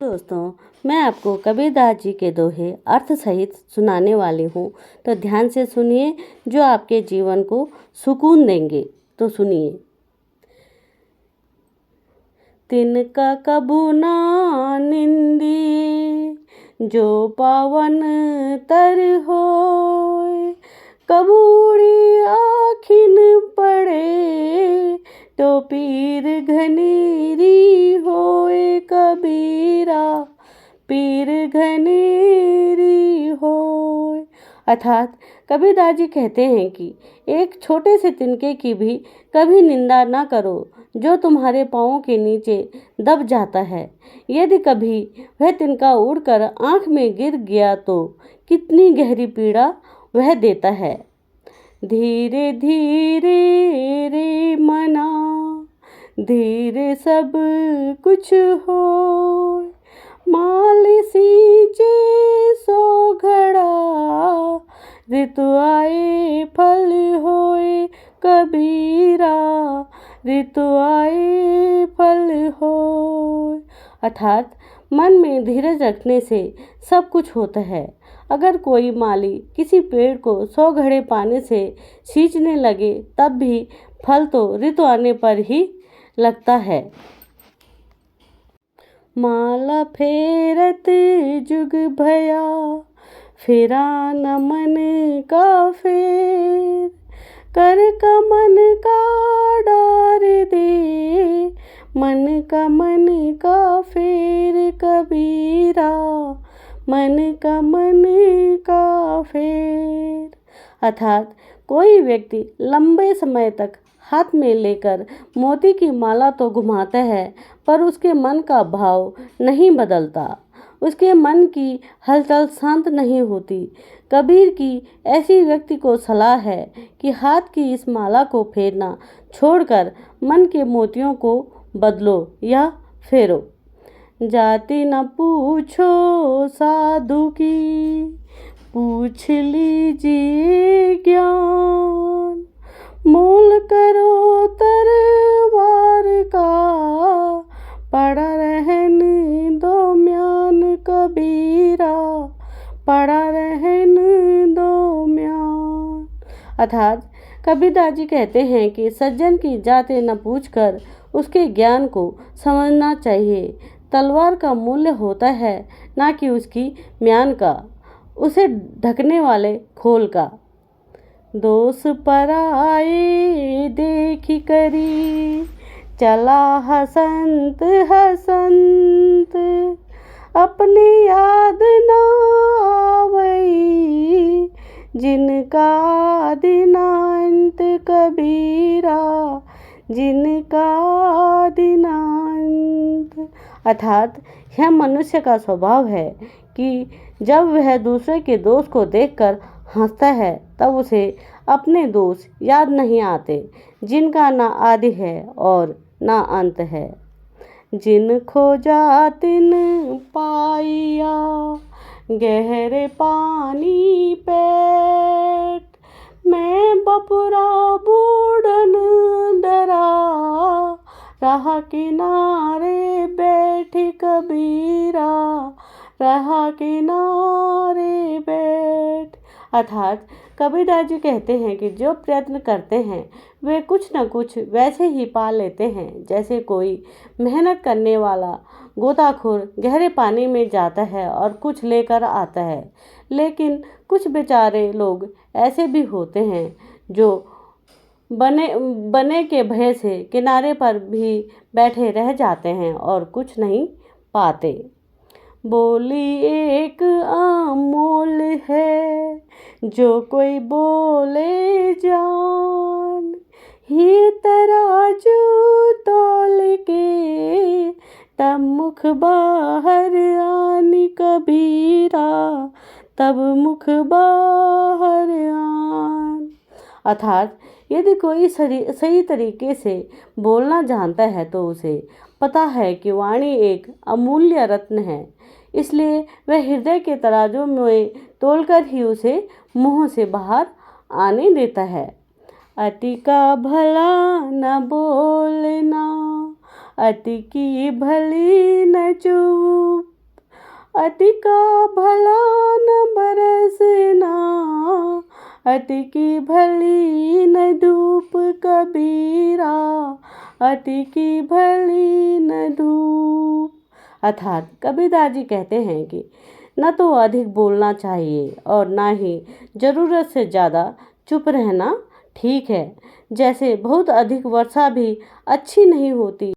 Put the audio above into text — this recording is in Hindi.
दोस्तों, मैं आपको कबीरदास जी के दोहे अर्थ सहित सुनाने वाली हूँ। तो ध्यान से सुनिए, जो आपके जीवन को सुकून देंगे। तो सुनिए। तिनका कबू ना निंदिए, जो पावन तर होय। कबूरी आखिन पड़े, तो पीर घनेरी होए। कबीरा पीर घनेरी होए। अर्थात कबीरदास जी कहते हैं कि एक छोटे से तिनके की भी कभी निंदा ना करो, जो तुम्हारे पाँवों के नीचे दब जाता है। यदि कभी वह तिनका उड़कर आँख में गिर गया तो कितनी गहरी पीड़ा वह देता है। धीरे धीरे रे मना, धीरे सब कुछ हो। माल सींचे सो घड़ा, ऋतु आए फल होए। कबीरा ऋतु आए फल होए। अर्थात मन में धीरज रखने से सब कुछ होता है। अगर कोई माली किसी पेड़ को 100 घड़े पानी से सींचने लगे, तब भी फल तो ऋतु आने पर ही लगता है। माला फेरत जुग भया, फिरा न मन का फेर। कर का मन का डार दे, मन का फेर। कबीरा मन का फेर। अर्थात कोई व्यक्ति लंबे समय तक हाथ में लेकर मोती की माला तो घुमाता है, पर उसके मन का भाव नहीं बदलता, उसके मन की हलचल शांत नहीं होती। कबीर की ऐसी व्यक्ति को सलाह है कि हाथ की इस माला को फेरना छोड़कर मन के मोतियों को बदलो या फेरो। जाति न पूछो साधु की, पूछ लीजिए ज्ञान। मोल करो तरवार का, पड़ा रहन दो म्यान। कबीरा पड़ा रहन दो म्यान। अर्थात कबीरदास जी कहते हैं कि सज्जन की जातें न पूछकर उसके ज्ञान को समझना चाहिए। तलवार का मूल्य होता है ना कि उसकी म्यान का, उसे ढकने वाले खोल का। दोष पराए देखी करी, चला हसंत हसंत। अपने याद ना आवई, जिनका दिनांत। कबीरा जिनका दिनांत। अर्थात यह मनुष्य का स्वभाव है कि जब वह दूसरे के दोष को देखकर हंसता है, तब उसे अपने दोष याद नहीं आते, जिनका ना आदि है और ना अंत है। जिन खोजा तिन पाइया, गहरे पानी पेट। मैं बपुरा बूढ़न डरा, राह किनारे बैठी। कबीरा राह किनारे बैठ। अर्थात कबीरदास जी कहते हैं कि जो प्रयत्न करते हैं वे कुछ न कुछ वैसे ही पा लेते हैं, जैसे कोई मेहनत करने वाला गोताखोर गहरे पानी में जाता है और कुछ लेकर आता है। लेकिन कुछ बेचारे लोग ऐसे भी होते हैं जो बने के भय से किनारे पर भी बैठे रह जाते हैं और कुछ नहीं पाते। बोली एक अनमोल है, जो कोई बोले जान। ही तराजू तौल के, तब मुख बाहर आनी। कबीरा तब मुख बाहर आन। अर्थात यदि कोई सही तरीके से बोलना जानता है तो उसे पता है कि वाणी एक अमूल्य रत्न है, इसलिए वह हृदय के तराजू में तोलकर ही उसे मुंह से बाहर आने देता है। अति का भला न बोलना, अति की भली न चूप। अति का भला न बरसना, अति की भली न धूप कबीरा, अति की भली न धूप। अर्थात कबीरदास जी कहते हैं कि न तो अधिक बोलना चाहिए और ना ही ज़रूरत से ज़्यादा चुप रहना ठीक है। जैसे बहुत अधिक वर्षा भी अच्छी नहीं होती।